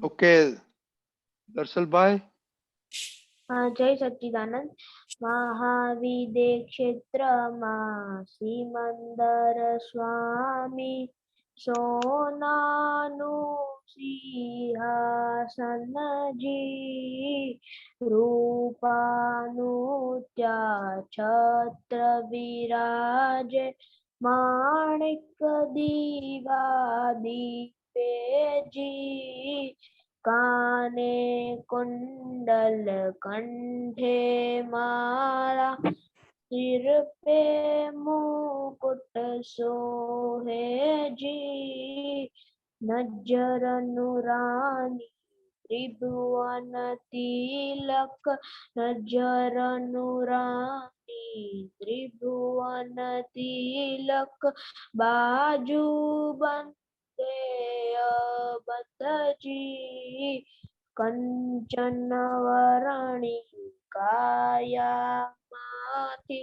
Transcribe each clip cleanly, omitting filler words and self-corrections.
Okay दर्शल भाई। जय सच्चिदानंद। महाविदे क्षेत्रमा सिमंदर स्वामी सोनानु सिंहासन जी रूपानुत्या छत्र विराजे माणिक दीवा दीपे जी काने कुंडल कंठे माला सिर पे मुकुट सोहे जी नजर नुरानी त्रिभुवन तिलक नजर नुरानी त्रिभुवन तिलक बाजू बंदे बंदजी कंचन वरणी काया माथि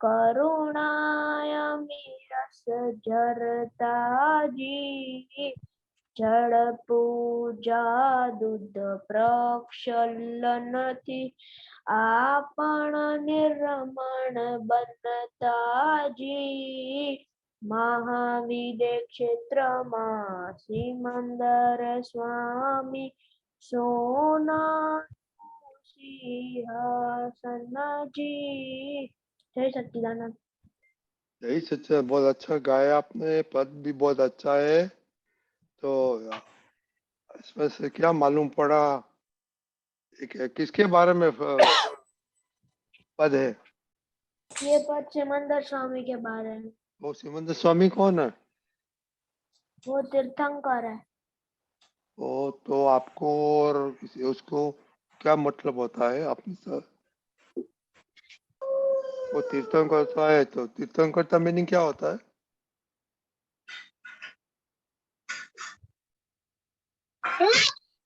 करुणायमी रस झरता जी जड़ पूजा दूध प्रक्षलन थी आपण निर्मण बनता जी महाविदे क्षेत्रमा सिमंदर स्वामी सोना सिंहासन जी। जय सच्चिदानंद। यही सच है, बहुत अच्छा गाया आपने, पद भी बहुत अच्छा है। तो इसमें से क्या मालूम पड़ा किसके बारे में पद है? ये पद सिमंदर स्वामी के बारे में। वो सिमंदर स्वामी कौन है? वो तीर्थंकर है। वो तो आपको और उसको क्या मतलब होता है आपने सर? वो तीर्थंकर होता है तो तीर्थंकर का मीनिंग क्या होता है?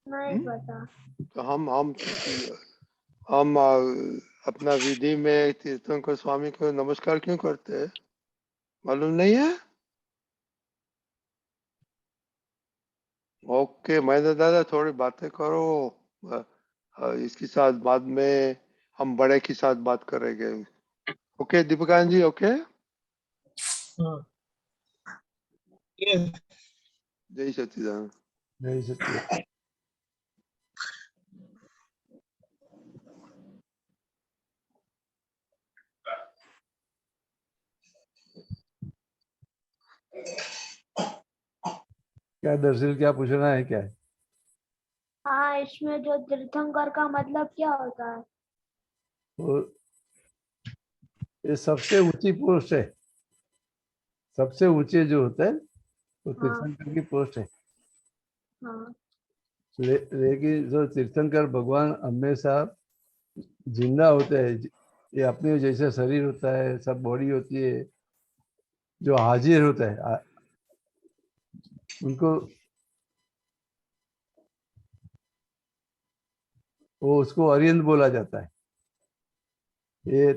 नहीं पता। तो हम अपना विधि में तीर्थंकर स्वामी को नमस्कार क्यों करते हैं, मालूम नहीं है? ओके महेंद्र दादा, थोड़ी बातें करो। इसके साथ बाद में हम बड़े के साथ बात करेंगे। ओके दीपिकांत जी, ओके। जय सच्चिदानंद। जय सच्चिदानंद। क्या दरअसल क्या पूछना है क्या है? हाँ, इसमें जो तीर्थंकर का मतलब क्या होता है? तो ये सबसे ऊंची पोस्ट है, सबसे ऊंचे जो होता है वो तीर्थंकर की पोस्ट है। हाँ। लेकिन जो तीर्थंकर भगवान हमेशा जिंदा होते हैं, ये अपने जैसे शरीर होता है, सब बॉडी होती है, जो हाजिर होता है उनको वो उसको अरियंत बोला जाता है। ये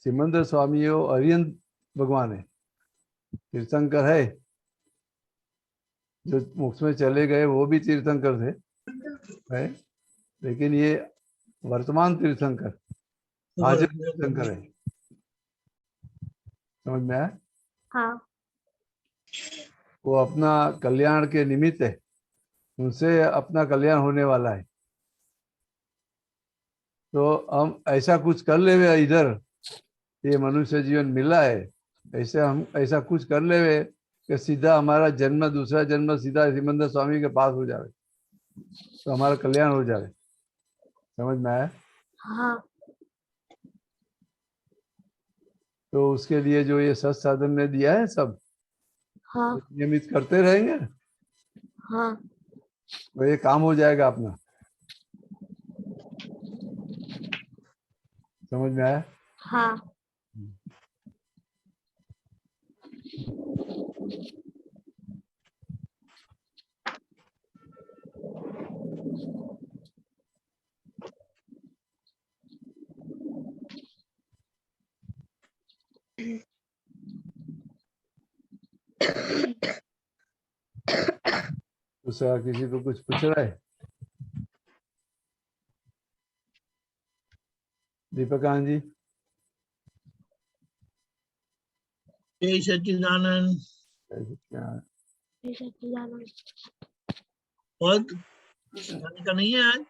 सिमंदर स्वामी वो अरियंत भगवान है, तीर्थंकर है। जो मोक्ष में चले गए वो भी तीर्थंकर थे है, लेकिन ये वर्तमान तीर्थंकर हाजिर तीर्थंकर है। समझ में आया? हाँ। वो अपना कल्याण के निमित्त है, उनसे अपना कल्याण होने वाला है। तो हम ऐसा कुछ कर ले इधर, ये मनुष्य जीवन मिला है, ऐसे हम ऐसा कुछ कर ले कि सीधा हमारा जन्म, दूसरा जन्म सीधा सिमंदर स्वामी के पास हो जाए, तो हमारा कल्याण हो जाए। समझ में आया? हाँ। तो उसके लिए जो ये सत साधन ने दिया है सब, हाँ। नियमित करते रहेंगे हाँ। तो ये काम हो जाएगा अपना। समझ में आया? हाँ। दूसरा किसी को कुछ पूछ रहा है? दीपकांत जी। जय सच्चिदानंद। जय सच्चिदानंद। और गाने का नहीं है आज?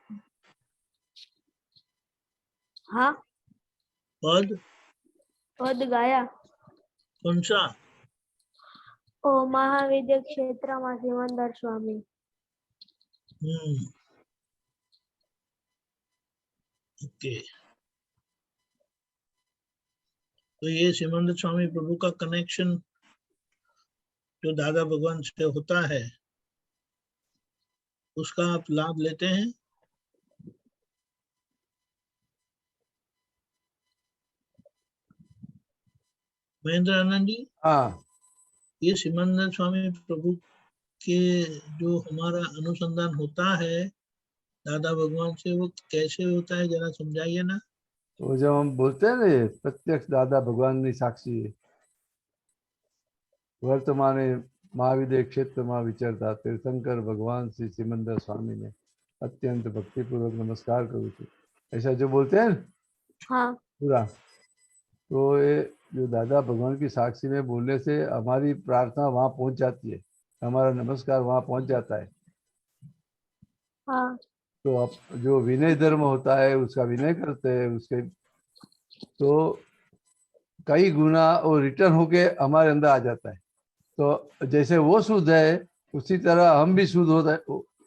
हाँ, पद गाया। कौन सा? ओ महाविद्य क्षेत्રમાં સિમંદર સ્વામી। ओके। तो ये सिमंदर स्वामी प्रभु का कनेक्शन जो दादा भगवान से होता है उसका आप लाभ लेते हैं? महेंद्र आनंद जी, हाँ, ये सिमंदर स्वामी प्रभु के जो हमारा अनुसंधान होता है दादा भगवान से, वो कैसे होता है जरा समझाइए ना। तो जब हम बोलते हैं ना ये प्रत्यक्ष दादा भगवान ની સાક્ષી है, वर्तमाने महाविद्य क्षेत्र में विचरता तीर्थंकर भगवान श्री सिमंदर स्वामी ने अत्यंत भक्तिपूर्वक नमस्कार करूँ छू, ऐसा जो बोलते हैं ना हाँ, पूरा, तो ये जो दादा भगवान की साक्षी में बोलने से हमारी प्रार्थना वहां पहुंच जाती है, हमारा नमस्कार वहां पहुंच जाता है। हाँ, तो अब जो विनय धर्म होता है उसका विनय करते हैं, उसके तो कई गुना वो रिटर्न होके हमारे अंदर आ जाता है। तो जैसे वो शुद्ध है उसी तरह हम भी शुद्ध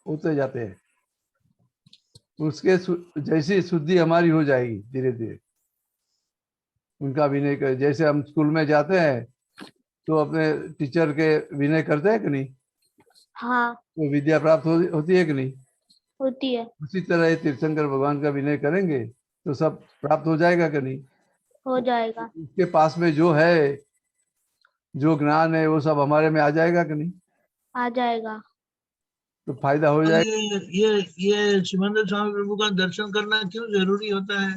होते जाते हैं। उसके जैसी शुद्धि हमारी हो जाएगी धीरे धीरे। उनका विनय कर, जैसे हम स्कूल में जाते हैं तो अपने टीचर के विनय करते हैं कि नहीं? हाँ, तो विद्या प्राप्त होती है कि नहीं? होती है। उसी तरह ये तीर्थंकर भगवान का विनय करेंगे तो सब प्राप्त हो जाएगा कि नहीं? हो जाएगा। उसके पास में जो है, जो ज्ञान है, वो सब हमारे में आ जाएगा कि नहीं? आ जाएगा। तो फायदा हो और जाएगा। ये सिमंदर स्वामी प्रभु का दर्शन करना क्यों जरूरी होता है?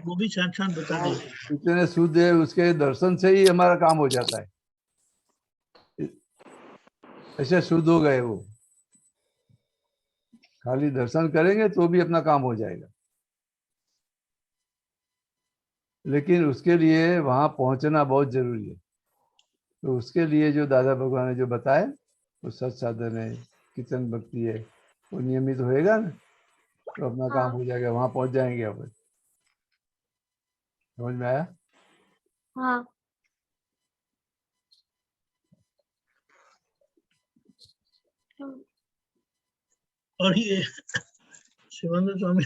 वो भी साक्षात बता दीजिए। इतने शुद्ध है, उसके दर्शन से ही हमारा काम हो जाता है। ऐसे शुद्ध हो गए वो, खाली दर्शन करेंगे तो भी अपना काम हो जाएगा। लेकिन उसके लिए वहां पहुंचना बहुत जरूरी है। तो उसके लिए जो दादा भगवान ने जो बताए वो सत साधन है, कीर्तन भक्ति है, वो नियमित होएगा ना तो अपना काम हो जाएगा, वहां पहुंच जाएंगे अपन। समझ में आया? हाँ, और ये सिमंदर स्वामी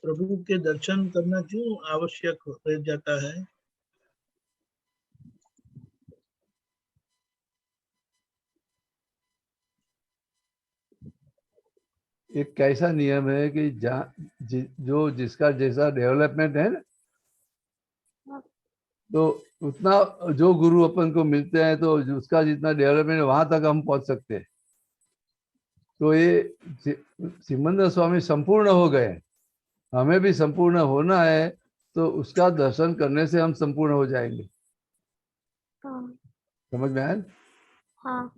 प्रभु के दर्शन करना क्यों आवश्यक रह जाता है? एक कैसा नियम है कि जो जिसका जैसा डेवलपमेंट है ना, तो उतना जो गुरु अपन को मिलते हैं तो उसका जितना डेवलपमेंट है वहां तक हम पहुंच सकते हैं। तो ये सिमंदर स्वामी संपूर्ण हो गए, हमें भी संपूर्ण होना है, तो उसका दर्शन करने से हम संपूर्ण हो जाएंगे। हाँ, समझ में आया? हाँ,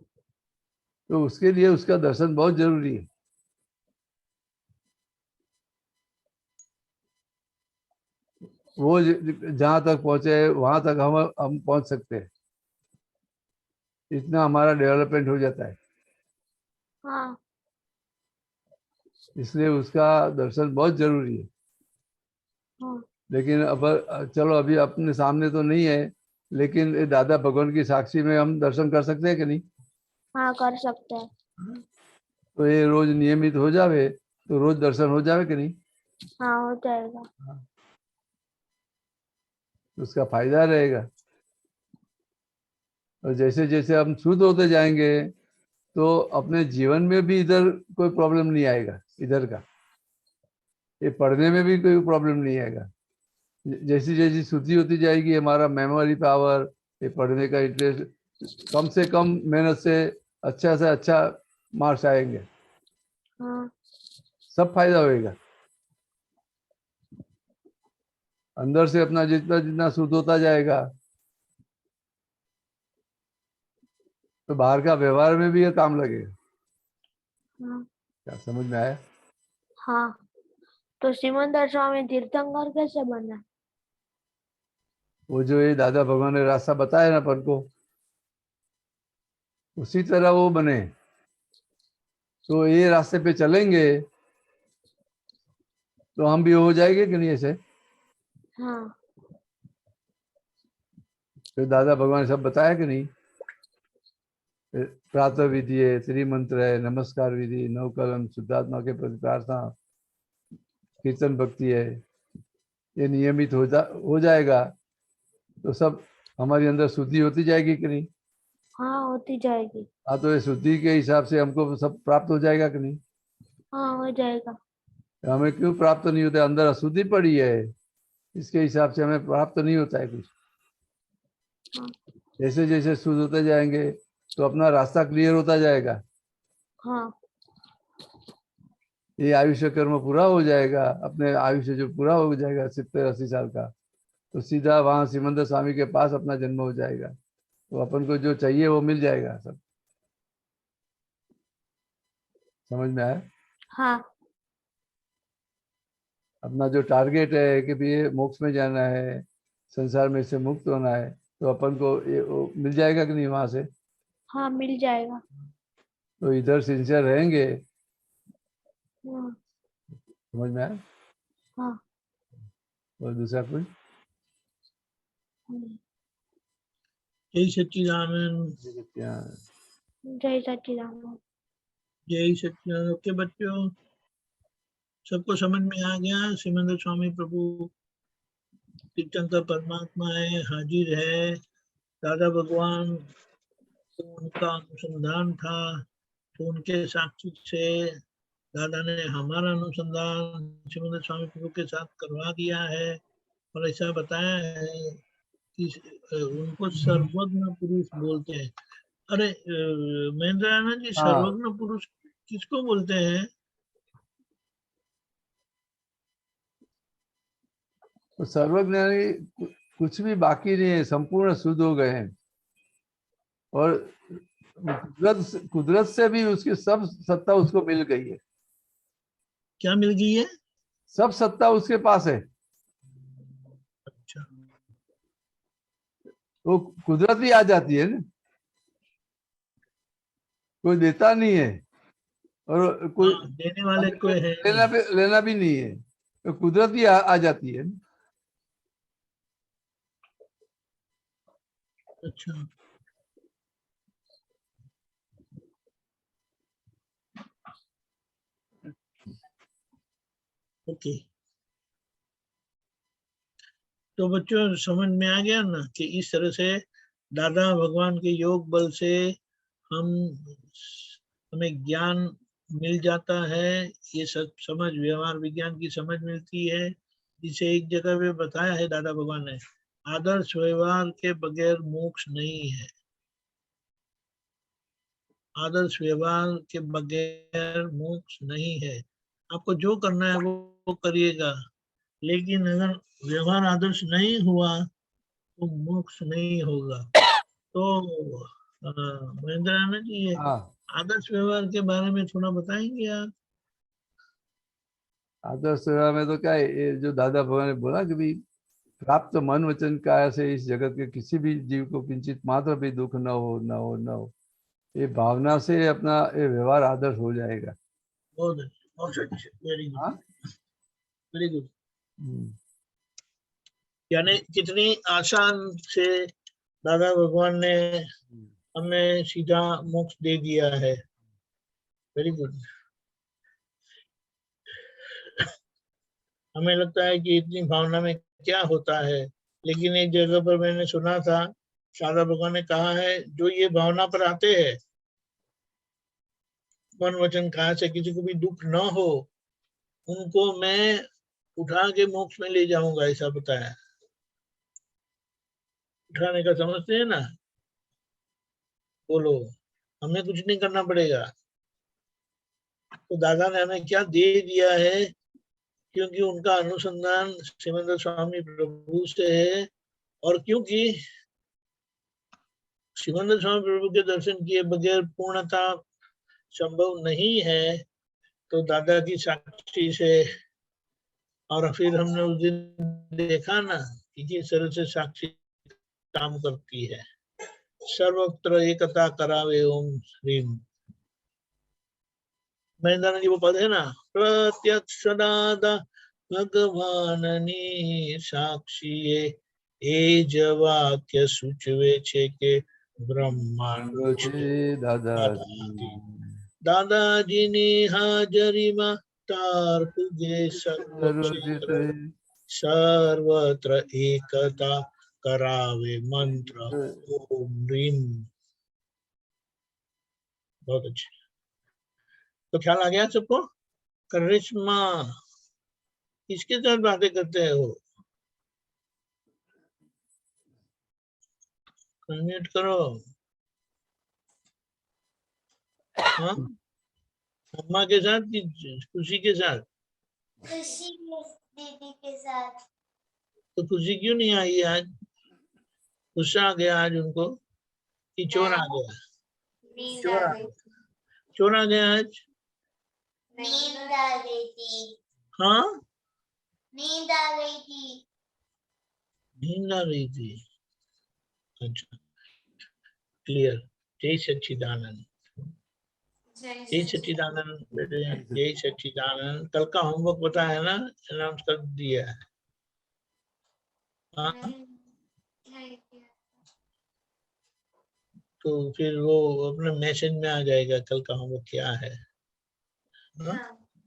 तो उसके लिए उसका दर्शन बहुत जरूरी है। वो जहां तक पहुंचे वहां तक हम पहुंच सकते हैं, इतना हमारा डेवलपमेंट हो जाता है। हाँ, इसलिए उसका दर्शन बहुत जरूरी है। हाँ, लेकिन अब चलो अभी अपने सामने तो नहीं है, लेकिन ये दादा भगवान की साक्षी में हम दर्शन कर सकते हैं कि नहीं? हाँ, कर सकते हैं। तो ये रोज नियमित हो जावे तो रोज दर्शन हो जावे कि नहीं? हाँ, हो जाएगा। तो उसका फायदा रहेगा। और जैसे जैसे हम शुद्ध होते जाएंगे तो अपने जीवन में भी इधर कोई प्रॉब्लम नहीं आएगा, इधर का ये पढ़ने में भी कोई प्रॉब्लम नहीं आएगा। जैसी जैसी शुद्धि होती जाएगी हमारा मेमोरी पावर, ये पढ़ने का इंटरेस्ट, कम से कम मेहनत से अच्छा मार्क्स आएंगे। हाँ, सब फायदा होएगा। अंदर से अपना जितना जितना शुद्ध होता जाएगा तो बाहर का व्यवहार में भी ये काम लगेगा। हाँ। क्या समझ में आया? हाँ, तो सिमंदर स्वामी तीर्थंकर कैसे बना? वो जो ये दादा भगवान ने रास्ता बताया ना अपन को, उसी तरह वो बने। तो ये रास्ते पे चलेंगे तो हम भी हो जाएंगे कि नहीं ऐसे? हाँ। तो दादा भगवान ने सब बताया कि नहीं? प्रातः विधि है, त्रिमंत्र है, नमस्कार विधि, नवकलम, शुद्धात्मा के प्रति प्रार्थना, कीर्तन भक्ति है, ये नियमित हो जाएगा तो सब हमारी अंदर शुद्धि होती जाएगी कि नहीं? हाँ, होती जाएगी। हाँ, तो ये शुद्धि के हिसाब से हमको सब प्राप्त हो जाएगा कि नहीं? हाँ, हो जाएगा। हमें क्यों प्राप्त नहीं होता? अंदर अशुद्धि पड़ी है, इसके हिसाब से हमें प्राप्त नहीं होता है कुछ। हाँ। जैसे जैसे शुद्ध होते जाएंगे तो अपना रास्ता क्लियर होता जाएगा। हाँ। ये आयुष्य कर्म पूरा हो जाएगा, अपने आयुष्य जो पूरा हो जाएगा 70-80 साल का, तो सीधा वहां सिमंदर स्वामी के पास अपना जन्म हो जाएगा। तो अपन को जो चाहिए वो मिल जाएगा सब। समझ में आया? हाँ। अपना जो टारगेट है कि भी ये मोक्ष में जाना है, संसार में से मुक्त होना है, तो अपन को ये वो मिल जाएगा कि नहीं वहां से? हाँ, मिल जाएगा। तो इधर सिंसियर रहेंगे। हाँ। समझ में आया? हाँ। और दूसरा कुछ? जय सच्चिदानंद। जय सच्चिदानंद। जय सच्चिदानंद। ओके बच्चों, सबको समझ में आ गया? सिमंदर स्वामी प्रभु तीर्थंकर परमात्मा है, हाजिर है। दादा भगवान तो उनका अनुसंधान था, तो उनके साक्षी से दादा ने हमारा अनुसंधान सिमंदर स्वामी प्रभु के साथ करवा दिया है। और ऐसा बताया है कि उनको सर्वज्ञ पुरुष बोलते हैं। अरे महेंद्र आनंद जी, हाँ। सर्वज्ञ पुरुष किसको बोलते हैं? तो सर्वज्ञानी कुछ भी बाकी नहीं है, संपूर्ण शुद्ध हो गए हैं। और कुदरत से भी उसकी सब सत्ता उसको मिल गई है। क्या मिल गई है? सब सत्ता उसके पास है। अच्छा। वो कुदरत भी आ जाती है ना, कोई देता नहीं है और कोई हाँ, देने वाले कोई है नहीं। लेना भी नहीं है, तो कुदरत ही आ जाती है। अच्छा। ओके, तो बच्चों समझ में आ गया ना कि इस तरह से दादा भगवान के योग बल से हम हमें ज्ञान मिल जाता है। ये सब समझ, व्यवहार विज्ञान की समझ मिलती है, जिसे एक जगह पे बताया है दादा भगवान ने, आदर्श व्यवहार के बगैर मोक्ष नहीं है। आदर्श व्यवहार के बगैर मोक्ष नहीं है। आपको जो करना है वो करिएगा, लेकिन अगर व्यवहार आदर्श नहीं हुआ तो मोक्ष नहीं होगा। तो महेंद्र आनंद जी, ये हाँ, आदर्श व्यवहार के बारे में थोड़ा बताएंगे आप? आदर्श सेवा में तो क्या है, ये जो दादा भगवान ने बोला कि भाई प्राप्त मन वचन काया से इस जगत के किसी भी जीव को किंचित मात्र भी दुख न हो, न हो, न हो, ये भावना से अपना ये व्यवहार आदर्श हो जाएगा। बहुत अच्छे, बहुत अच्छे, वेरी गुड, हाँ। Very good. हम्म। यानी कितनी आसान से दादा भगवान ने हमें सीधा मोक्ष दे दिया है। Very good. हमें लगता है कि इतनी भावना में क्या होता है, लेकिन एक जगह पर मैंने सुना था, दादा भगवान ने कहा है, जो ये भावना पर आते हैं, मन वचन काया से किसी को भी दुख न हो, उनको मैं उठा के मोक्ष में ले जाऊंगा, ऐसा बताया। उठाने का समझते हैं ना? बोलो, हमें कुछ नहीं करना पड़ेगा। तो दादा ने हमें क्या दे दिया है, क्योंकि उनका अनुसंधान सिमंदर स्वामी प्रभु से है, और क्योंकि सिमंदर स्वामी प्रभु के दर्शन किए बगैर पूर्णता संभव नहीं है। तो दादा की साक्षी से, और फिर हमने उस दिन देखा ना कि किस तरह से साक्षी काम करती है। सर्वत्र एकता करावे ओम श्रीम। महेंद्र जी वो पद है ना, प्रत्यक्ष दादा ભગવાનની સાક્ષીએ એ જ વાક્ય સૂચવે છે કે બ્રહ્માંડ છે દાદાજી દાદાજીની હાજરીમાં તાર પૂજે સર્વક્ષેત્ર, સર્વત્ર એકતા करावे मंत्र ओम ह्रीम। बहुत अच्छे। तो ख्याल आ गया सबको? करिश्मा किसके साथ बातें करते हैं वो? अनम्यूट करो। हाँ, अम्मा के साथ कि खुशी के साथ? खुशी दीदी के साथ। तो खुशी क्यों नहीं आई आज? गुस्सा आ गया आज उनको कि चोर आ गया? नींद आ गई थी। चोर आ गया आज? नींद आ गई थी। हाँ, नींद आ गई थी। नींद आ रही थी। अच्छा, क्लियर। जय सच्चिदानंद। जय सच्चिदानंद बेटे, जय सच्चिदानंद। कल का होमवर्क पता है ना, अनाउंस कर दिया है। हाँ, तो फिर वो अपने मैसेज में आ जाएगा कल का होमवर्क क्या है। हाँ?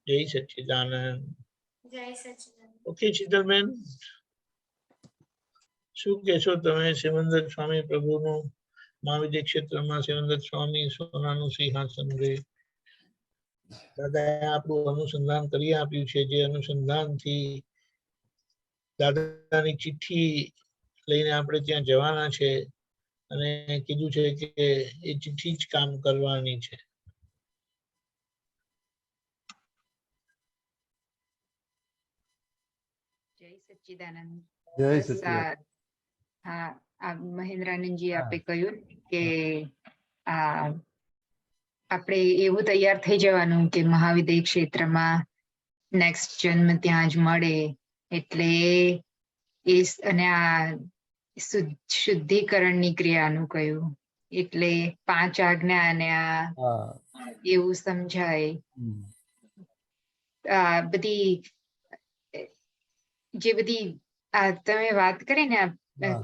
जय सच्चिदानंद। जय सच्चिदानंद। ओके शीतलबेन, શું કહેશો તમે? સિમંદર સ્વામી પ્રભુનું મહાવિદ્ય ક્ષેત્રમાં સિમંદર સ્વામી સોનાનું સિંહાસન રે. દાદાએ આપણું અનુસંધાન કરી આપ્યું છે, જે અનુસંધાનથી દાદાની ચિઠ્ઠી લઈને આપણે ત્યાં જવાના છે અને કીધું છે કે એ ચિઠ્ઠી જ કામ કરવાની છે. જય સચ્ચિદાનંદ. જય બસ સચ્ચિદાનંદ. હા, મહેન્દ્રાનંદજી આપે કહ્યું કે આપણે એવું તૈયાર થઈ જવાનું કે મહાવિદ્ય ક્ષેત્રમાં નેક્સ્ટ જન્મ ત્યાં જ મળે. એટલે અને આ શુદ્ધિકરણની ક્રિયાનું કહ્યું. એટલે 5 આજ્ઞા અને આ એવું સમજાય. બધી જે બધી તમે વાત કરી ને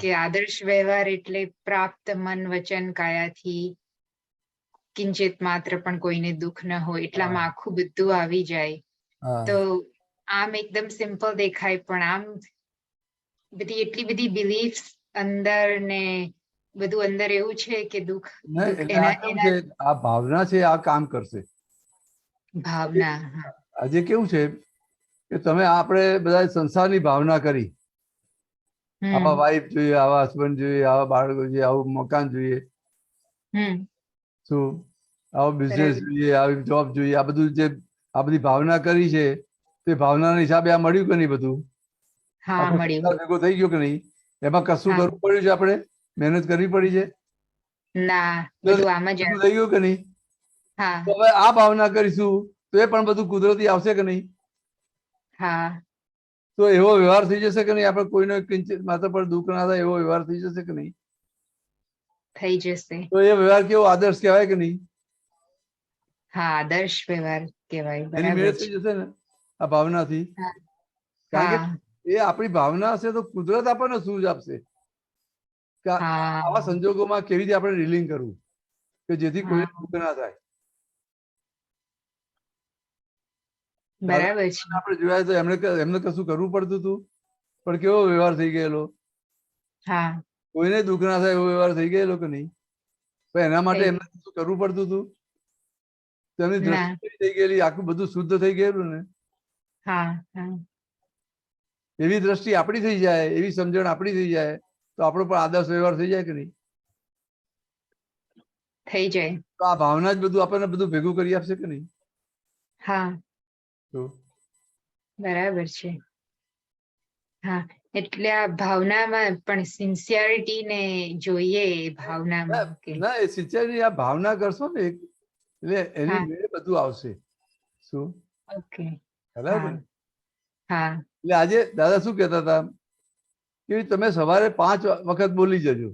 કે આદર્શ વ્યવહાર એટલે પ્રાપ્ત મન વચન કાયાથી કિંચિત માત્ર પણ કોઈને દુઃખ ન હોય, એટલામાં આખું બધું આવી જાય. તો આમ એકદમ સિમ્પલ દેખાય, પણ આમ બધી એટલી બધી બિલીફ અંદર ને બધું અંદર એવું છે કે દુઃખ આ ભાવના છે, આ કામ કરશે. ભાવના આજે કેવું છે કે તમે આપણે બધા સંસારની ભાવના કરી, આવા વાઈફ જોઈએ, આવા હસબન્ડ જોઈએ, આવા બાળકો જોઈએ, આવું મકાન જોઈએ, શું આવો બિઝનેસ જોઈએ, આવી જોબ જોઈએ, આ બધું જે આ બધી ભાવના કરી છે તે ભાવનાના હિસાબે આ મળ્યું કે નહીં? બધું ભેગો થઈ ગયો કે નહીં? એમાં કશું કરવું પડ્યું છે? આપણે મહેનત કરવી પડી છે? ના, બધું આમ જ થઈ ગયું કે નહીં? હવે આ ભાવના કરીશું તો એ પણ બધું કુદરતી આવશે કે નહીં? હા. તો એવો વ્યવહાર થઈ જશે કે નહીં? આપણે કોઈને કિંચિત માત્ર પણ દુઃખ ના થાય એવો વ્યવહાર થઈ જશે કે નહીં? થઈ જશે. તો એ વ્યવહાર કેવો આદર્શ કહેવાય કે નહીં? હા, આદર્શ વ્યવહાર કહેવાય. એની મેળ થઈ જશે ને આ ભાવનાથી. કારણ કે એ આપણી ભાવના હશે તો કુદરત આપણને સૂઝ આપશે કે આવા સંજોગોમાં કેવી રીતે આપણે ડીલિંગ કરવું કે જેથી કોઈ દુઃખ ના થાય. બરાબર છે. આપણે જોયા તો એમને કશું કરવું પડતું હતું, પણ કેવો વ્યવહાર થઈ ગયેલો. કોઈને દુઃખ ના થાય એવો વ્યવહાર થઈ ગયેલો કે નહીં? પણ એના માટે એમને કશું કરવું પડતું હતું? તેમની દ્રષ્ટિ થઈ ગયેલી, આખું બધું શુદ્ધ થઈ ગયેલું ને. એવી દ્રષ્ટિ આપણી થઈ જાય, એવી સમજણ આપણી થઈ જાય તો આપણો પણ આદર્શ વ્યવહાર થઈ જાય કે નહીં? થઈ જાય. તો આ ભાવના જ બધું આપણને બધું ભેગું કરી આપશે કે નહીં? હા, બરાબર છે. હા, એટલે આ ભાવનામાં પણ સિન્સિયરિટી ને જોઈએ એ ભાવનામાં કે ના એ સિંચાઈ આ ભાવના કરશો ને એટલે એની હા. મેળે બધું આવશે. શું ઓકે ખ્યાલ આવે ને? હા એટલે આજે દાદા શું કહેતા હતા કે તમે સવારે 5 વખત બોલી જજો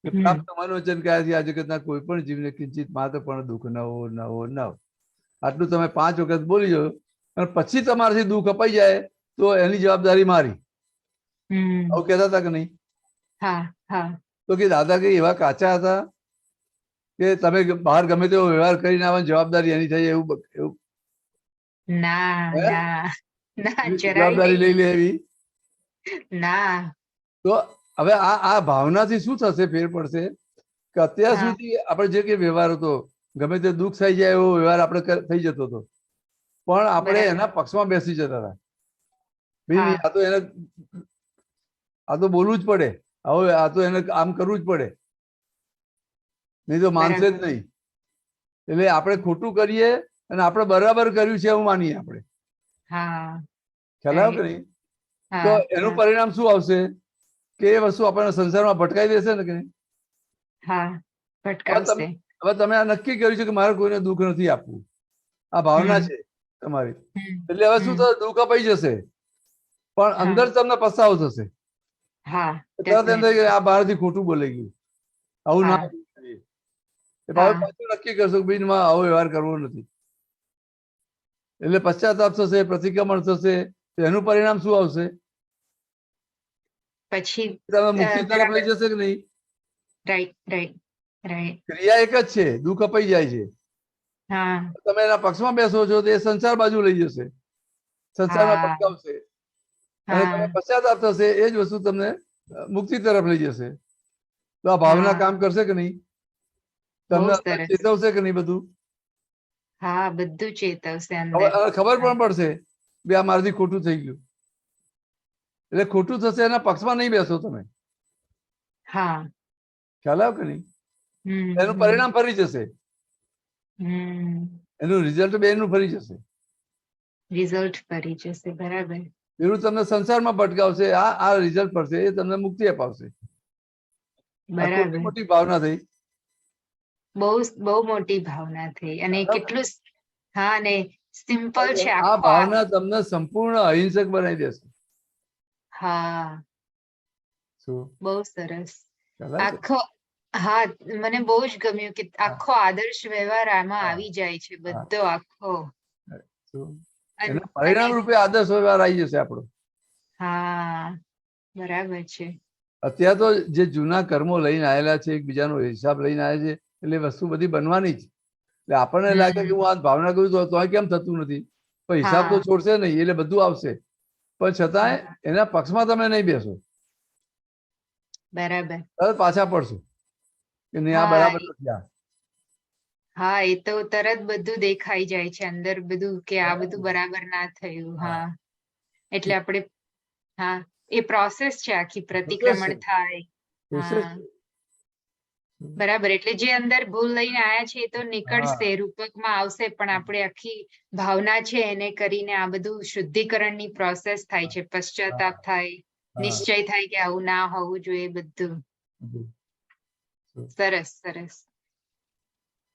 કે હમ. પ્રાપ્ત મનોવચન કયાથી આ જગતના કોઈ પણ જીવને કિંચિત માત્ર પણ દુઃખ ન હો ન હો ન હો. આટલું તમે 5 વખત બોલી જજો અને પછી તમારાથી દુઃખ અપાઈ જાય તો એની જવાબદારી મારી. હમ. આવું કહેતા હતા કે નહીં? હા હા તો કે દાદા કઈ એવા કાચા હતા કે તમે બહાર ગમે તેવો વ્યવહાર કરીને આવવાની જવાબદારી એની થઈ એવું એવું ના હે? ના ના જરાય જવાબદારી લઈ નહીં. લે એવી? ના તો હવે આ ભાવનાથી શું થશે? ફેર પડશે કે અત્યાર હા સુધી આપણે જે કે વ્યવહાર હતો ગમે તે દુઃખ થઈ જાય એવો વ્યવહાર આપણે થઈ જતો હતો પણ આપણે બરાબર. એના પક્ષમાં બેસી જતા હતા. ભાઈ હા નહીં, આ તો બોલવું જ પડે, હવે આ તો એને આમ કરવું જ પડે, નહીં તો માનશે જ બરાબર. નહીં. એટલે આપણે ખોટું કરીએ અને આપણે બરાબર કર્યું છે એવું માનીએ આપણે. હા ખ્યાલ આવ્યો કે નહીં? તો હા એનું હા પરિણામ શું આવશે કે એ વસ્તુ આપણને સંસારમાં ભટકાઈ દેશે ને કે નહીં? હા ભટકાવશે. હવે તમે આ નક્કી કર્યું છે કે મારે કોઈને દુઃખ નથી આપવું, આ ભાવના હમ. છે તમારી, હમ. એટલે હવે શું હમ. થશે? દુઃખ અપાઈ જશે પણ હા અંદર તમને પસ્તાવો થશે. હા તરત એમ થાય કે definitely. આ બહારથી ખોટું બોલાઈ ગયું, આવું ના હા કરવું જોઈએ. એ હા પાછું નક્કી કરશો કે ભાઈ આવો વ્યવહાર કરવો નથી. એટલે પશ્ચાતાપ થશે, પ્રતિક્રમણ થશે, તો એનું પરિણામ શું આવશે? પછી તમે મુક્તિ તરફ લઈ બરાબર. જશે કે નહીં? Right right right. ક્રિયા એક જ છે, દુઃખ અપાઈ જાય છે. હા તમે એના પક્ષમાં બેસો છો તો એ સંસાર બાજુ લઈ જશે, સંસારમાં હા ભટકાવશે અને તમે હા પશ્ચાતાપ થશે એ જ વસ્તુ તમને મુક્તિ તરફ લઈ જશે. તો આ ભાવના હા કામ કરશે કે નહીં? બહુ તમને સરસ. ચેતવશે કે નહીં બધું? હા બધું ચેતવશે અંદર. ખબર પણ પડશે બે આ મારાથી ખોટું થઈ ગયું, એટલે ખોટું થશે એના પક્ષમાં નહીં બેસો તમે. હા ખ્યાલ આવ્યો કે નહીં? હમ એનું હમ પરિણામ ફરી જશે, હમ એનું રિઝલ્ટ બે એનું ફરી જશે. રિઝલ્ટ ફરી જશે. બરાબર. પેલું તમને સંસારમાં ભટકાવશે, આ રિઝલ્ટ પડશે, એ તમને મુક્તિ અપાવશે. આ બરાબર. કેટલી મોટી ભાવના થઈ! બહુ બહુ મોટી ભાવના થઈ અને કેટલું હા ને સિમ્પલ છે આ આખો ભાવના તમને સંપૂર્ણ અહિંસક બનાવી દેશે. હા શું બહુ સરસ. ખ્યાલ આવે છે? આખો હા મને બહુ જ ગમ્યું કે આખો આદર્શ વ્યવહાર આમાં હા. આવી જાય છે હા. બધો આખો. શું? અન- એના પરિણામ અને રૂપે આદર્શ વ્યવહાર આવી જશે આપણો. હા બરાબર છે. અત્યારે તો જે જૂના કર્મો લઈને આવેલા છે, એકબીજાનો હિસાબ લઈને આવે છે, એટલે વસ્તુ બધી બનવાની જ. એટલે આપણને લાગે કે હું આ ભાવના કરું તો કેમ થતું નથી, પણ હિસાબ તો હા છોડશે નહીં, એટલે બધું આવશે. પણ છતાંય હા, એના પક્ષમાં તમે નહીં બેસો, બરાબર. તરત પાછા પડશો કે નહીં આ હા બરાબર નથી. આ હા એ તો તરત બધું દેખાઈ જાય છે અંદર બધું કે આ બધું બરાબર ના થયું. હા એટલે આપણે હા એ પ્રોસેસ છે આખી, પ્રતિક્રમણ થાય. પ્રોસેસ હા છે. બરાબર. એટલે જે અંદર ભૂલ લઈને આયા છે એ તો હા. નીકળશે, રૂપકમાં આવશે, પણ આપણે આખી ભાવના છે એને કરીને આ બધું શુદ્ધિકરણની પ્રોસેસ થાય છે. પશ્ચાતાપ થાય, હા. નિશ્ચય થાય કે આવું ના હોવું જોઈએ બધું. સરસ સરસ.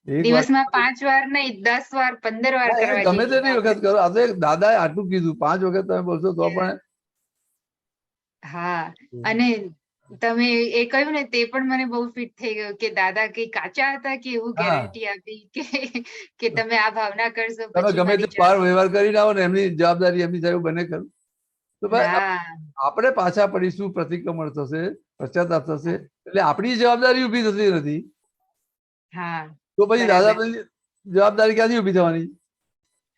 એક દિવસમાં વાત 5 વાર નહીં, 10 વાર 15 વાર ના, એ કરવા ગમે જેવી તેટલી વાત. વખત કરો. આ તો એક દાદાએ આટલું કીધું, 5 વખત તમે બોલશો તો પણ હા અને તમે એ કહ્યું ને તે પણ મને બહુ ફિટ થઈ ગયું કે દાદા કઈ કાચા હતા કે એવું હા. ગેરંટી આપી કે તમે આ ભાવના કરશો તમે પછી ગમે તે મારી બહાર વ્યવહાર કરીને આવો ને એમની જવાબદારી એમની થાય બને ખરું. તો ભાઈ ના આપણે પાછા પડીશું, પ્રતિક્રમણ થશે, પશ્ચાતાપ થશે, એટલે આપણી જવાબદારી ઊભી થતી નથી. હા તો પછી બરાબર. દાદા જવાબદારી ક્યાંથી ઊભી થવાની?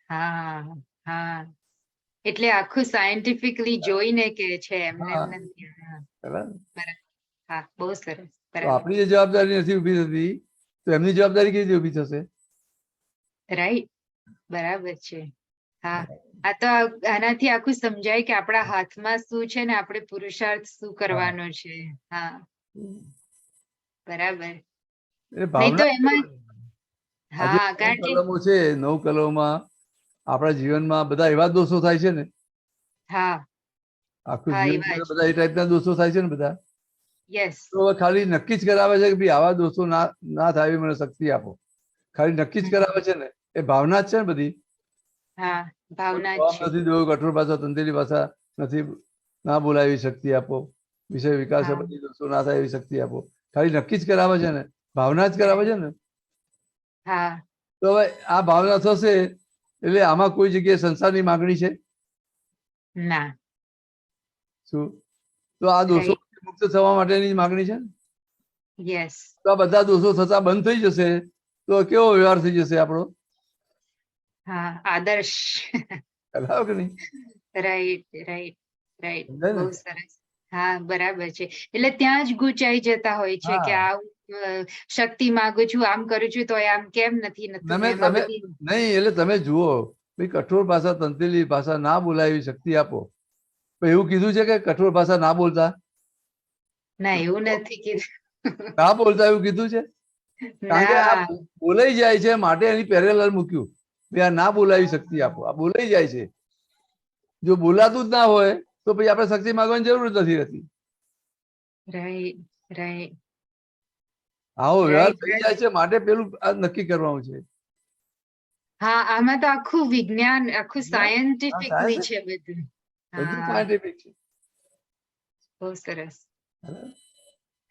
હા હા એટલે આખું સાયન્ટિફિકલી જોઈને કે છે એમને હા. એમ નથી. હા બરાબર. બરાબર. હા બહુ સરસ. તો બરાબર. આપણી જે જવાબદારી નથી ઊભી થતી તો એમની જવાબદારી કેવી રીતે ઊભી થશે? રાઈટ. બરાબર છે. હા આ તો આનાથી આખું સમજાય કે આપણા હાથમાં શું છે ને આપણે પુરુષાર્થ શું કરવાનો છે. હા બરાબર. એ નહીં તો ભાવના એમાં આજે હા 9 કારણ કે કલમો છે, 9 કલમોમાં આપણા જીવનમાં બધા એવા દોષો થાય છે ને. હા આખું હા, જીવન એવા જ. બધા એ ટાઈપના દોષો થાય છે ને બધા. યસ. તો હવે ખાલી નક્કી જ કરાવે છે કે ભાઈ આવા દોષો ના થાય એવી મને શક્તિ આપો. ખાલી નક્કી જ કરાવે છે ને, એ ભાવના જ છે ને બધી. હા, ભાવના જ કોમ છે. નથી દેવું, કઠોર ભાષા તંત્રી ભાષા નથી, ના બોલાય એવી શક્તિ આપો, વિષય વિકાસ હા. બધી દોષો ના થાય એવી શક્તિ આપો. ખાલી નક્કી જ કરાવે છે ને, ભાવના જ કરાવે છે ને. હા, તો હવે આ ભાવના થશે એટલે આમાં કોઈ જગ્યાએ સંસારની માગણી છે ના. શું? તો આ દોષો રાઈટ. મુક્ત થવા માટેની માગણી છે ને. યસ. તો આ બધા દોષો થતા બંધ થઈ જશે તો કેવો વ્યવહાર થઈ જશે આપણો? હા, આદર્શ. બરાબર કે નહીં? Right, right, right. સમજાય ને? બહુ સરસ. હા, બરાબર છે. એટલે ત્યાં જ ગુચાઈ જતા હોય છે કે હા. આ શક્તિ માંગુ છું, આમ કરું છું તો આમ કેમ નથી નતું. તમે એમાં તમે બધી નહીં એટલે તમે જુઓ ભાઈ, કઠોર ભાષા તંત્રેલી ભાષા ના બોલાય એવી શક્તિ આપો. તો એવું કીધું છે કે કઠોર ભાષા ના બોલતા? ના, એવું નથી કીધું. ના બોલતા એવું કીધું છે? કારણ કે આ ના. બોલાઈ જાય છે માટે એની પેરેલલ મૂક્યું. ભાઈ આ ના બોલાવી શક્તિ આપો. આ બોલાઈ જાય છે. જો બોલાતું જ ના હોય તો પછી આપણે શક્તિ માંગવાની જરૂર જ નથી રહેતી. Right, right. આવો વ્યવહાર થઈ રાઈટ. જાય છે માટે પેલું આ નક્કી કરવાનું છે. હા, આમાં તો આખું વિજ્ઞાન, આખું હા, સાયન્ટિફિકલી science છે બધું. બધું હા, સાયન્ટિફિક છે. બહુ સરસ. બરાબર?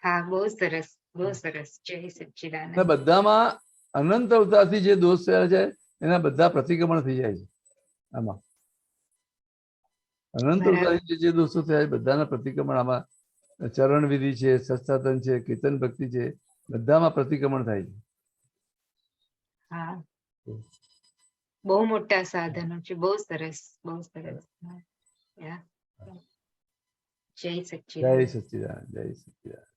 હા, બહુ સરસ, બહુ સરસ. જય અને સચ્ચિદાનંદ. બધામાં અનંત અવતારથી જે દોષ થયા છે એના બધા પ્રતિક્રમણ થઈ જાય છે આમાં. અનંત બરાબર. અવતારથી જે દોષો થયા છે બધાના પ્રતિક્રમણ આમાં. ચરણ વિધિ છે, સત્સાધન છે, કીર્તન ભક્તિ છે, બધામાં પ્રતિક્રમણ થાય છે. હા, બહુ મોટા સાધનો છે. બહુ સરસ, બહુ સરસ. હા, yeah. જય જય સચ્ચિદાનંદ. સચ્ચિદાનંદ, જય સચ્ચિદાનંદ.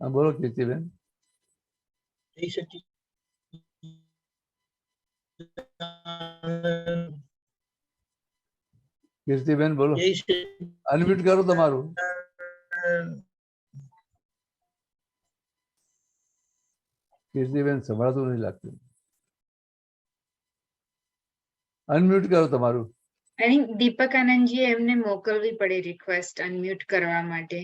હા, બોલો કીર્તિબેન. જય સચ્ચિદાનંદ. કીર્તિબેન બોલો. જય સચ્ચિદાનંદ. અનમ્યુટ કરો તમારું. કીર્તિબેન સંભળાતું નહીં લાગતું. અનમ્યુટ કરો તમારું. અને દીપક આનંદજી એમને મોકલવી પડે રિક્વેસ્ટ અનમ્યુટ કરવા માટે.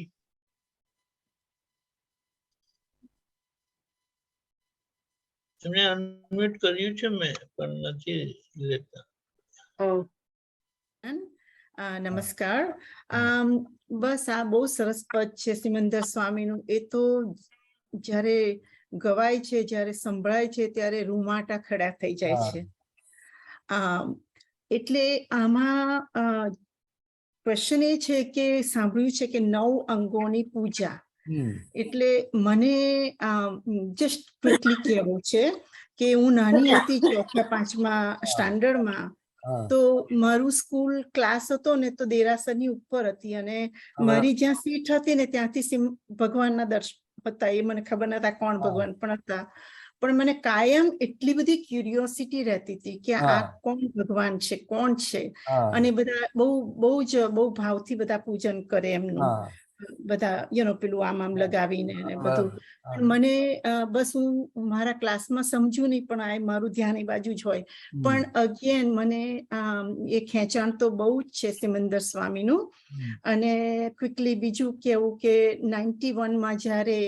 એમને અનમ્યુટ કર્યું છે મેં, પણ નથી લેતા. Oh, નમસ્કાર. બસ આ બહુ સરસ પદ છે સિમંદર સ્વામીનું. એ તો જ્યારે ગવાય છે, જ્યારે સંભળાય છે ત્યારે રૂમાટા ખડા થઈ જાય હા. છે. એટલે આમાં ક્વેશ્ચન એ છે કે સાંભળ્યું છે કે 9 અંગોની પૂજા. એટલે મને જસ્ટ ક્વિકલી કહેવું છે કે હું નાની હતી 4-5મા સ્ટાન્ડર્ડમાં, હા. તો મારું સ્કૂલ ક્લાસ હતો ને તો દેરાસરની ઉપર હતી અને મારી જ્યાં સીટ હતી ને ત્યાંથી ભગવાનના દર્શન હતા. એ મને ખબર નતા કોણ ભગવાન પણ હતા, પણ મને કાયમ એટલી બધી ક્યુરિયોસિટી રહેતી હતી કે આ કોણ ભગવાન છે, કોણ છે. અને બધા બહુ ભાવથી બધા પૂજન કરે એમનું, બધા પેલું આમ લગાવીને બધું. મને બસ હું મારા ક્લાસમાં સમજુ નહીં, પણ આ મારું ધ્યાન એ બાજુ જ હોય. પણ અગેન મને એ ખેંચાણ તો બહુ જ છે સિમંદર સ્વામીનું. અને ક્વિકલી બીજું કેવું કે 91માં જ્યારે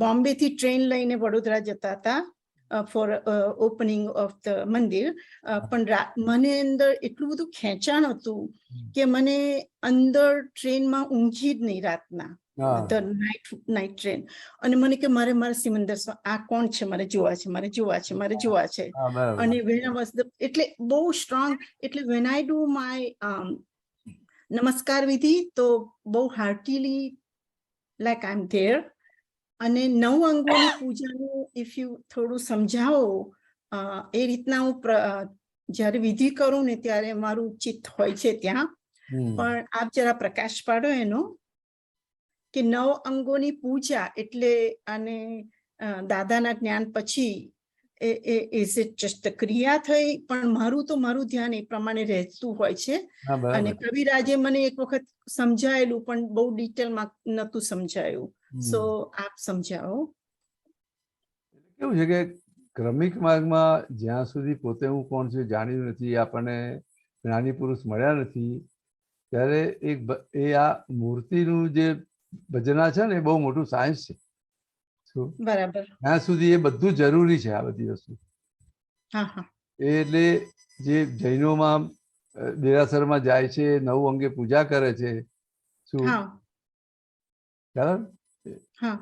બોમ્બે થી ટ્રેન લઈને વડોદરા જતા હતા ફોર ઓપનિંગ ઓફ ધ મંદિર, પણ મને અંદર એટલું બધું ખેંચાણ હતું કે મને અંદર ટ્રેનમાં ઊંઘી જ નહીં રાતના, નાઇટ ટ્રેન. અને મને કે મારે સિમંદર આ કોણ છે, મારે જોવા છે. અને એટલે બહુ સ્ટ્રોંગ. એટલે વેન આઈ ડુ માય નમસ્કાર વિધિ તો બહુ heartily like I am there. અને 9 અંગોની પૂજાનું ઇફ યુ થોડું સમજાવો, એ રીતના હું જ્યારે વિધિ કરું ને ત્યારે મારું ચિત્ત હોય છે ત્યાં. પણ આપ જરા પ્રકાશ પાડો એનો કે 9 અંગોની પૂજા એટલે, અને દાદાના જ્ઞાન પછી ઇઝ ઇટ જસ્ટ ક્રિયા થઈ, પણ મારું ધ્યાન એ પ્રમાણે રહેતું હોય છે. અને કવિરાજે મને એક વખત સમજાયેલું પણ બહુ ડિટેલમાં નતું સમજાયું. સો આપ સમજાવો. કેવું છે કે ક્રમિક માર્ગમાં જ્યાં સુધી પોતે હું કોણ છું જાણ્યું નથી, આપણને જ્ઞાની પુરુષ મળ્યા નથી, ત્યારે એ આ મૂર્તિનું જે ભજના છે ને એ બહુ મોટું સાયન્સ છે. શું બરાબર. ત્યાં સુધી એ બધું જરૂરી છે, આ બધી વસ્તુ. હા હા. એટલે જે જૈનોમાં દેરાસરમાં જાય છે, 9 અંગે પૂજા કરે છે, શું હા બરાબર, હા.